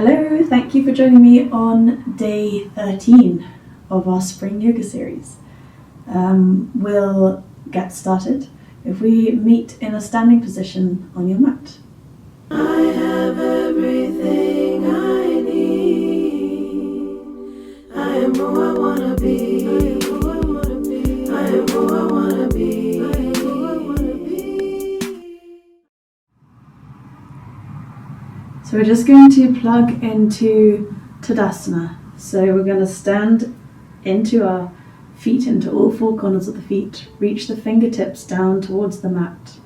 Hello, thank you for joining me on day 13 of our spring yoga series. We'll get started if we meet in a standing position on your mat. I have everything I need. I am who I wanna be. I am who I wanna be. So we're just going to plug into Tadasana. So we're going to stand into our feet, into all four corners of the feet, reach the fingertips down towards the mat.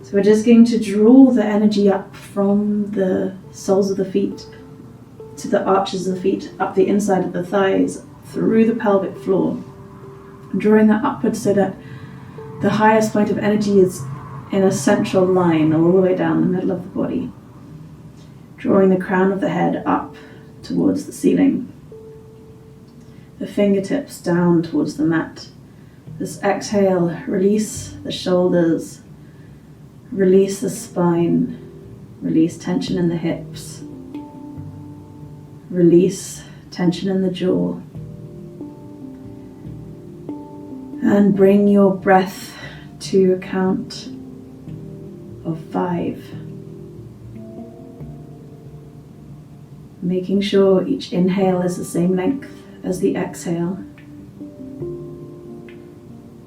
So we're just going to draw the energy up from the soles of the feet to the arches of the feet, up the inside of the thighs, through the pelvic floor, drawing that upwards so that the highest point of energy is in a central line all the way down the middle of the body. Drawing the crown of the head up towards the ceiling, the fingertips down towards the mat. This exhale, release the shoulders, release the spine, release tension in the hips, release tension in the jaw, and bring your breath to a count of 5. Making sure each inhale is the same length as the exhale.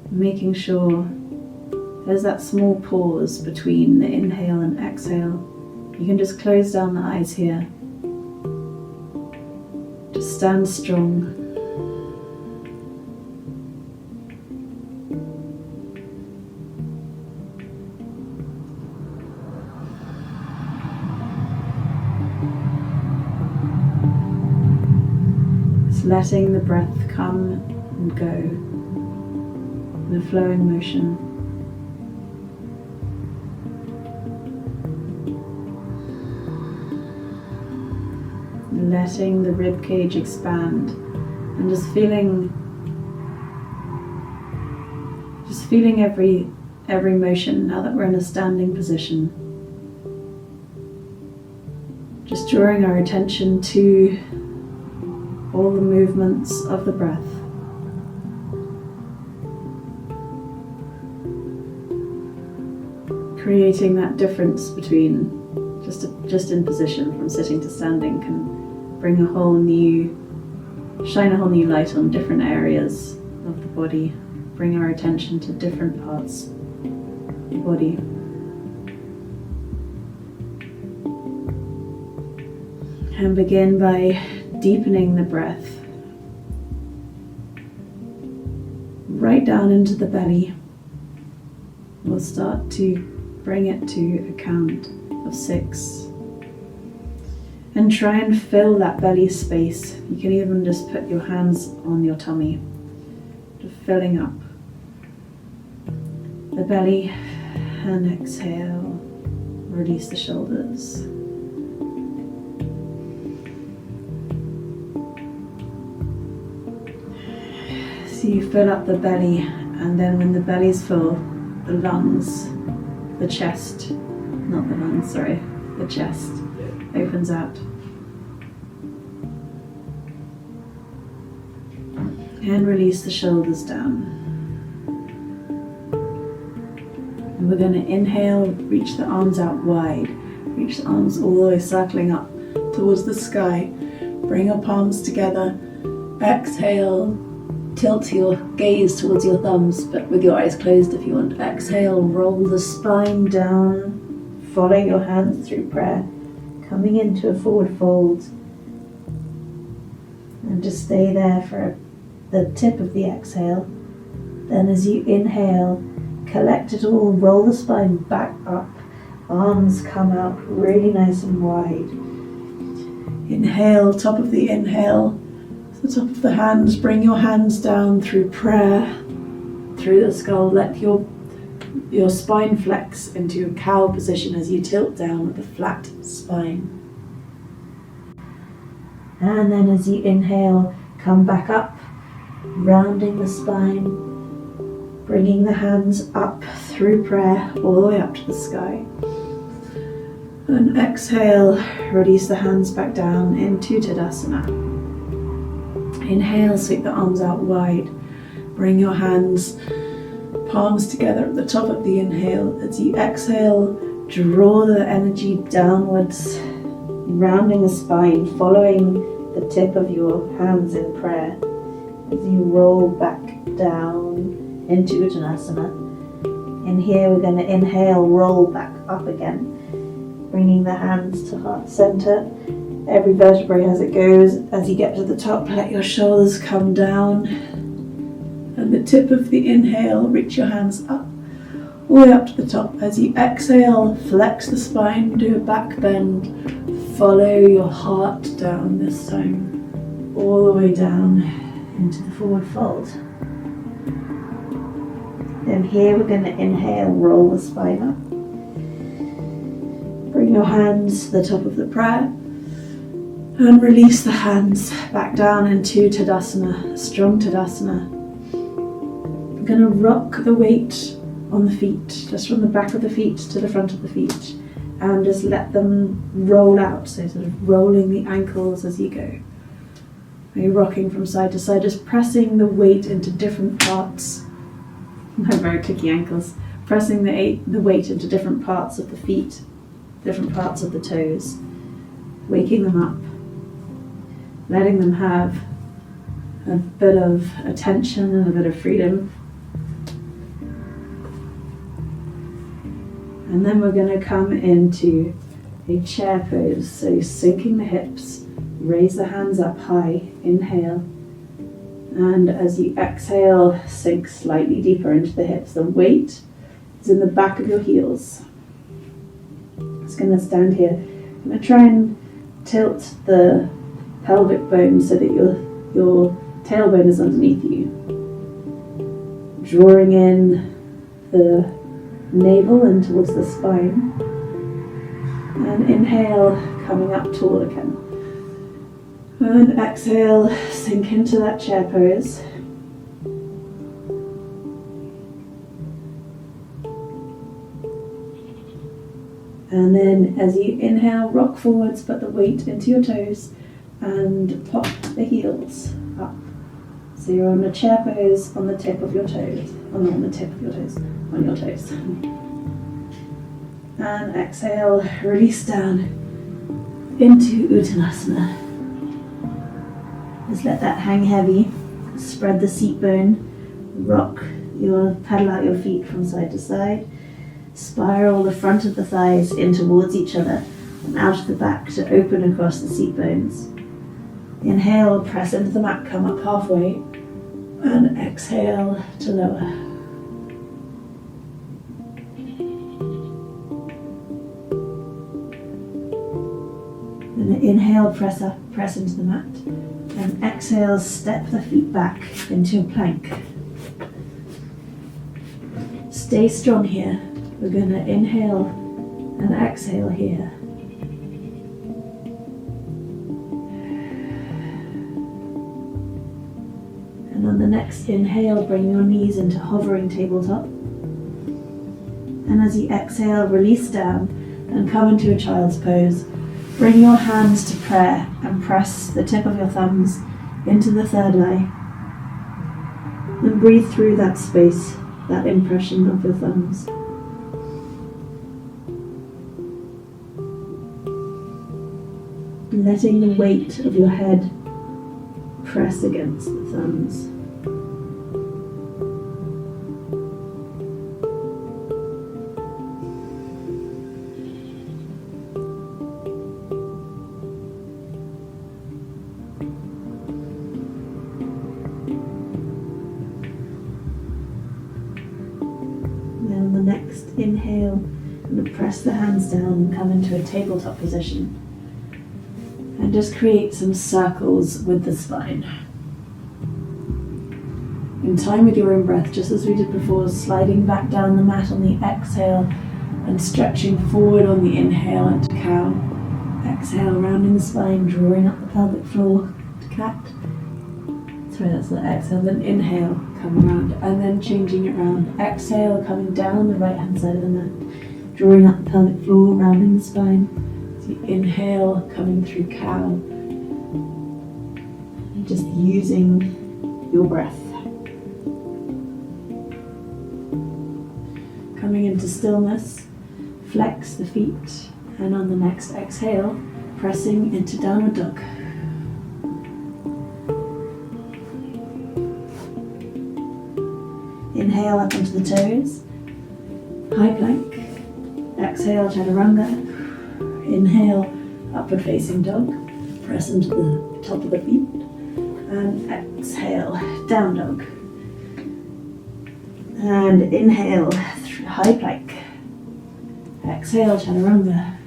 Making sure there's that small pause between the inhale and exhale. You can just close down the eyes here. Just stand strong. Letting the breath come and go in a flowing motion. Letting the rib cage expand and just feeling every motion now that we're in a standing position. Just drawing our attention to all the movements of the breath. Creating that difference between just in position from sitting to standing can shine a whole new light on different areas of the body, bring our attention to different parts of the body. And begin by deepening the breath right down into the belly. We'll start to bring it to a count of 6 and try and fill that belly space. You can even just put your hands on your tummy, just filling up the belly, and exhale, release the shoulders. So you fill up the belly, and then when the belly's full, the lungs, the chest, not the lungs, sorry, the chest opens out. And release the shoulders down. And we're going to inhale, reach the arms out wide, reach the arms all the way circling up towards the sky. Bring your palms together, exhale. Tilt your gaze towards your thumbs, but with your eyes closed if you want. Exhale, roll the spine down, following your hands through prayer, coming into a forward fold. And just stay there for the tip of the exhale. Then as you inhale, collect it all, roll the spine back up, arms come out really nice and wide. Inhale, top of the inhale, the top of the hands, bring your hands down through prayer, through the skull. Let your spine flex into a cow position as you tilt down with a flat spine. And then as you inhale, come back up, rounding the spine, bringing the hands up through prayer all the way up to the sky. And exhale, release the hands back down into Tadasana. Inhale, sweep the arms out wide. Bring your hands, palms together at the top of the inhale. As you exhale, draw the energy downwards, rounding the spine, following the tip of your hands in prayer. As you roll back down into Uttanasana. In here, we're going to inhale, roll back up again, bringing the hands to heart center. Every vertebrae as it goes. As you get to the top, let your shoulders come down. And the tip of the inhale, reach your hands up, all the way up to the top. As you exhale, flex the spine, do a back bend. Follow your heart down this time, all the way down into the forward fold. Then here we're going to inhale, roll the spine up. Bring your hands to the top of the prayer and release the hands back down into Tadasana, strong Tadasana. We're going to rock the weight on the feet, just from the back of the feet to the front of the feet, and just let them roll out, so sort of rolling the ankles as you go. You're rocking from side to side, just pressing the weight into different parts. My very clicky ankles. Pressing the weight into different parts of the feet, different parts of the toes, waking them up, letting them have a bit of attention and a bit of freedom. And then we're going to come into a chair pose. So sinking the hips, raise the hands up high, inhale. And as you exhale, sink slightly deeper into the hips. The weight is in the back of your heels. Just going to stand here. I'm going to try and tilt the pelvic bone so that your tailbone is underneath you. Drawing in the navel in towards the spine. And inhale, coming up tall again. And exhale, sink into that chair pose. And then as you inhale, rock forwards, put the weight into your toes and pop the heels up. So you're on a chair pose on the tip of your toes. On the tip of your toes. On your toes. And exhale, release down into Uttanasana. Just let that hang heavy. Spread the seat bone. Paddle out your feet from side to side. Spiral the front of the thighs in towards each other and out of the back to open across the seat bones. Inhale, press into the mat, come up halfway. And exhale to lower. And inhale, press up, press into the mat. And exhale, step the feet back into a plank. Stay strong here. We're going to inhale and exhale here. And on the next inhale, bring your knees into hovering tabletop. And as you exhale, release down and come into a child's pose. Bring your hands to prayer and press the tip of your thumbs into the third eye. And breathe through that space, that impression of your thumbs. Letting the weight of your head press against the thumbs. Next inhale, I'm going to press the hands down and come into a tabletop position and just create some circles with the spine. In time with your own breath, just as we did before, sliding back down the mat on the exhale and stretching forward on the inhale into cow. Exhale, rounding the spine, drawing up the pelvic floor to cat. Sorry, that's the exhale. Then inhale, come around, and then changing it around. Exhale, coming down the right hand side of the mat. drawing up the pelvic floor, rounding the spine. As you inhale, coming through cow, and just using your breath. Coming into stillness, flex the feet, and on the next exhale, pressing into downward dog. Inhale up onto the toes, high plank. Exhale, chaturanga. Inhale, upward facing dog. Press into the top of the feet. And exhale, down dog. And inhale, high plank. Exhale, chaturanga.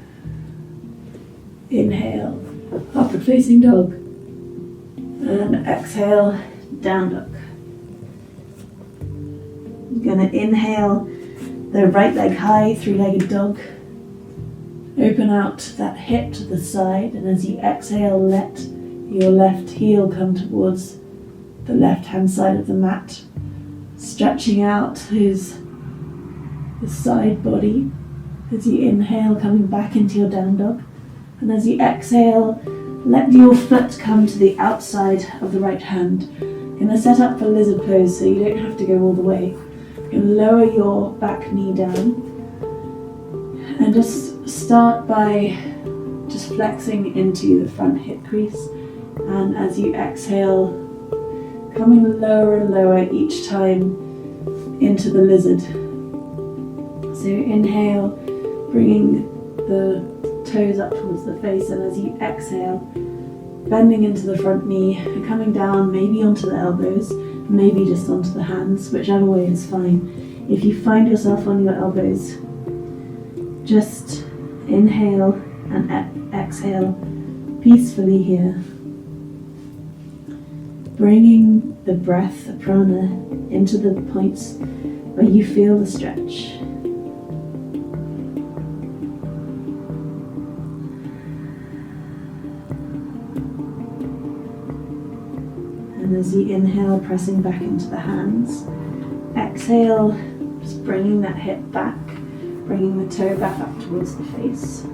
Inhale, upward facing dog. And exhale, down dog. You're going to inhale the right leg high, three-legged dog. Open out that hip to the side, and as you exhale, let your left heel come towards the left-hand side of the mat, stretching out the side body. As you inhale, coming back into your down dog, and as you exhale, let your foot come to the outside of the right hand. You're going to set up for lizard pose, so you don't have to go all the way. You can lower your back knee down and just start by just flexing into the front hip crease, and as you exhale, coming lower and lower each time into the lizard. So inhale, bringing the toes up towards the face, and as you exhale, bending into the front knee and coming down maybe onto the elbows, maybe just onto the hands, whichever way is fine. If you find yourself on your elbows, just inhale and exhale peacefully here, bringing the breath, the prana, into the points where you feel the stretch. And as you inhale, pressing back into the hands. Exhale, just bringing that hip back, bringing the toe back up towards the face.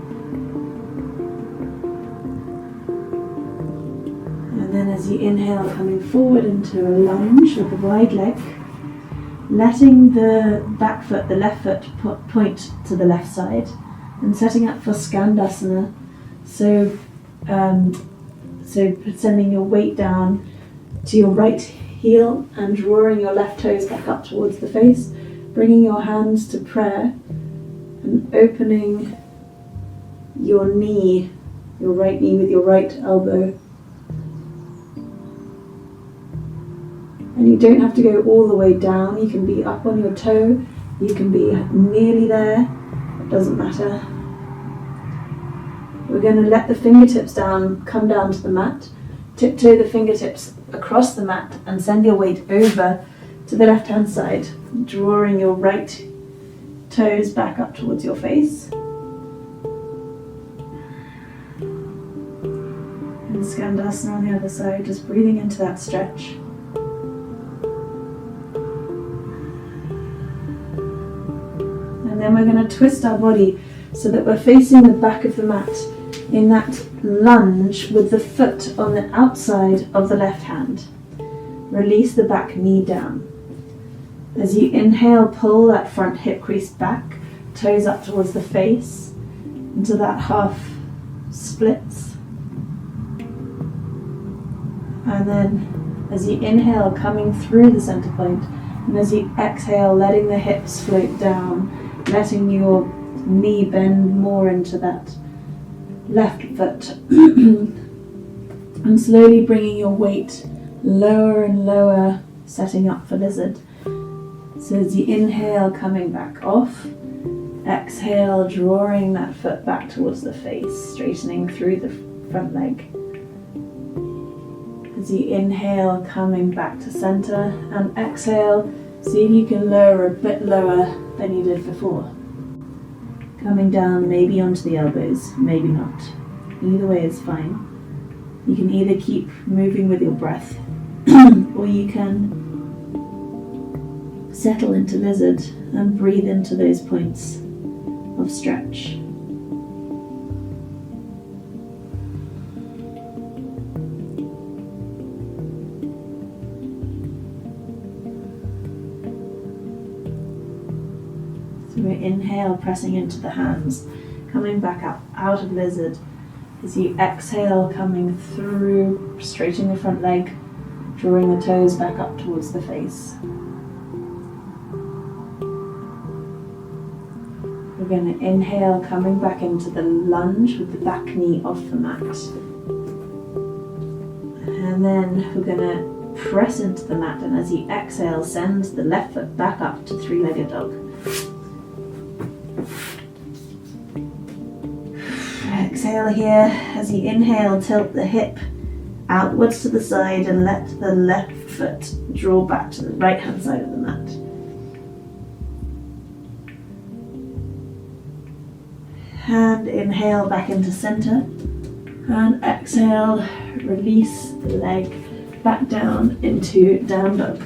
And then as you inhale, coming forward into a lunge with a wide leg, letting the back foot, the left foot, point to the left side, and setting up for Skandasana. So sending your weight down to your right heel and drawing your left toes back up towards the face, bringing your hands to prayer and opening your knee, your right knee with your right elbow. And you don't have to go all the way down. You can be up on your toe, you can be nearly there, it doesn't matter. We're going to let the fingertips come down to the mat. Tiptoe the fingertips across the mat and send your weight over to the left hand side, drawing your right toes back up towards your face. And Skandasana on the other side, just breathing into that stretch. And then we're going to twist our body so that we're facing the back of the mat in that lunge with the foot on the outside of the left hand. Release the back knee down. As you inhale, pull that front hip crease back, toes up towards the face, into that half splits. And then as you inhale, coming through the center point, and as you exhale, letting the hips float down, letting your knee bend more into that left foot, and slowly bringing your weight lower and lower, setting up for lizard. So as you inhale, coming back off, exhale, drawing that foot back towards the face, straightening through the front leg. As you inhale, coming back to center, and exhale, see if you can lower a bit lower than you did before. Coming down maybe onto the elbows, maybe not. Either way is fine. You can either keep moving with your breath or you can settle into lizard and breathe into those points of stretch. So we inhale, pressing into the hands, coming back up out of lizard. As you exhale, coming through, straightening the front leg, drawing the toes back up towards the face. We're going to inhale, coming back into the lunge with the back knee off the mat. And then we're going to press into the mat, and as you exhale, send the left foot back up to three-legged dog. Exhale here. As you inhale, tilt the hip outwards to the side and let the left foot draw back to the right hand side of the mat. And inhale back into center, and exhale, release the leg back down into down dog.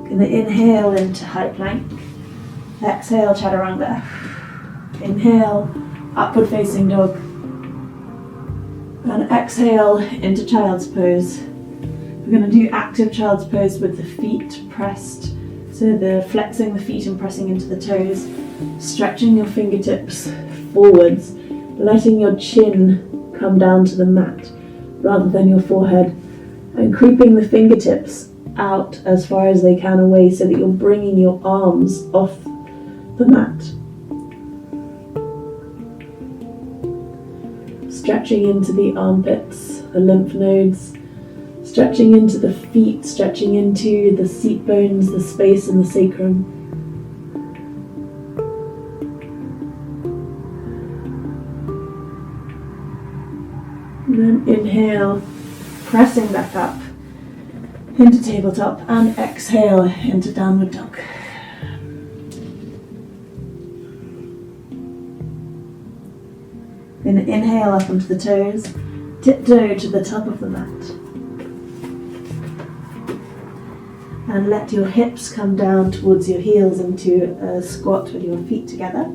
Gonna inhale into high plank, exhale chaturanga, inhale upward facing dog, and exhale into child's pose. We're going to do active child's pose with the feet pressed, so the flexing the feet and pressing into the toes, stretching your fingertips forwards, letting your chin come down to the mat rather than your forehead, and creeping the fingertips out as far as they can away so that you're bringing your arms off the mat. Stretching into the armpits, the lymph nodes, stretching into the feet, stretching into the seat bones, the space in the sacrum. And then inhale, pressing back up into tabletop, and exhale into downward dog. Then inhale up onto the toes, tiptoe to the top of the mat. And let your hips come down towards your heels into a squat with your feet together.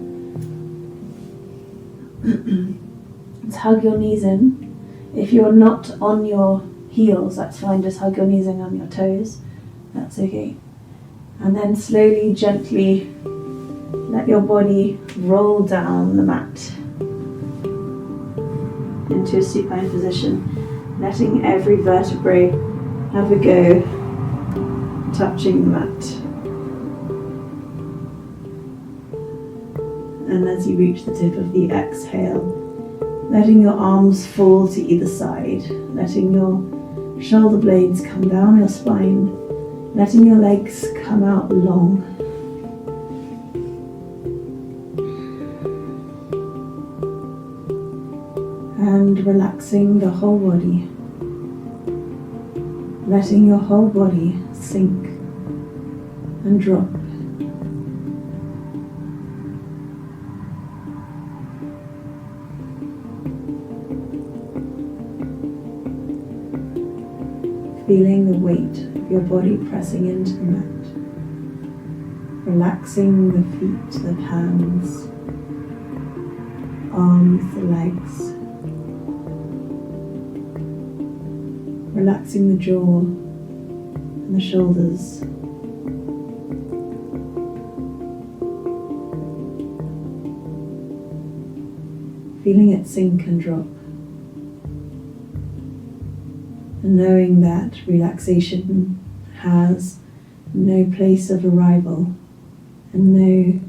Let's hug your knees in. If you're not on your heels, that's fine, just hug your knees in on your toes. That's okay. And then slowly, gently, let your body roll down the mat into a supine position, letting every vertebrae have a go, touching the mat. And as you reach the tip of the exhale, letting your arms fall to either side, letting your shoulder blades come down your spine, letting your legs come out long. And relaxing the whole body, letting your whole body sink and drop. Feeling the weight of your body pressing into the mat, relaxing the feet, the hands, arms, the legs. Relaxing the jaw and the shoulders. Feeling it sink and drop. And knowing that relaxation has no place of arrival and no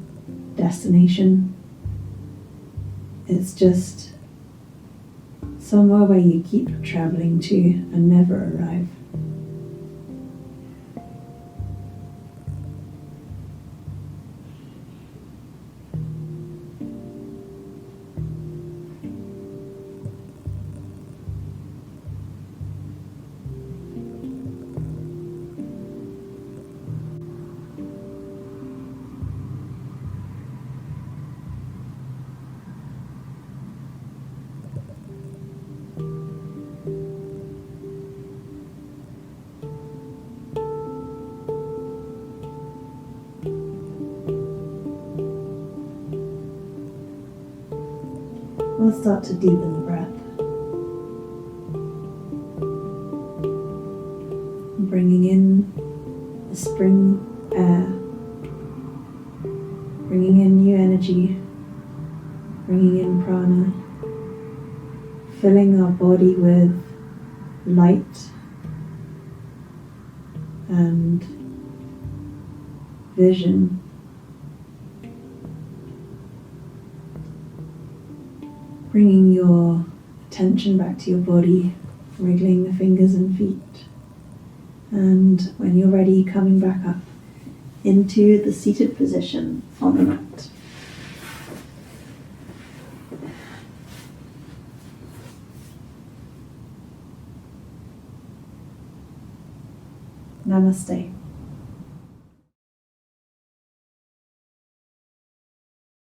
destination. It's just somewhere where you keep traveling to and never arrive. we'll start to deepen the breath. Bringing in the spring air, bringing in new energy, bringing in prana, filling our body with light and vision. Bringing your attention back to your body, wriggling the fingers and feet. And when you're ready, coming back up into the seated position on the mat. Namaste.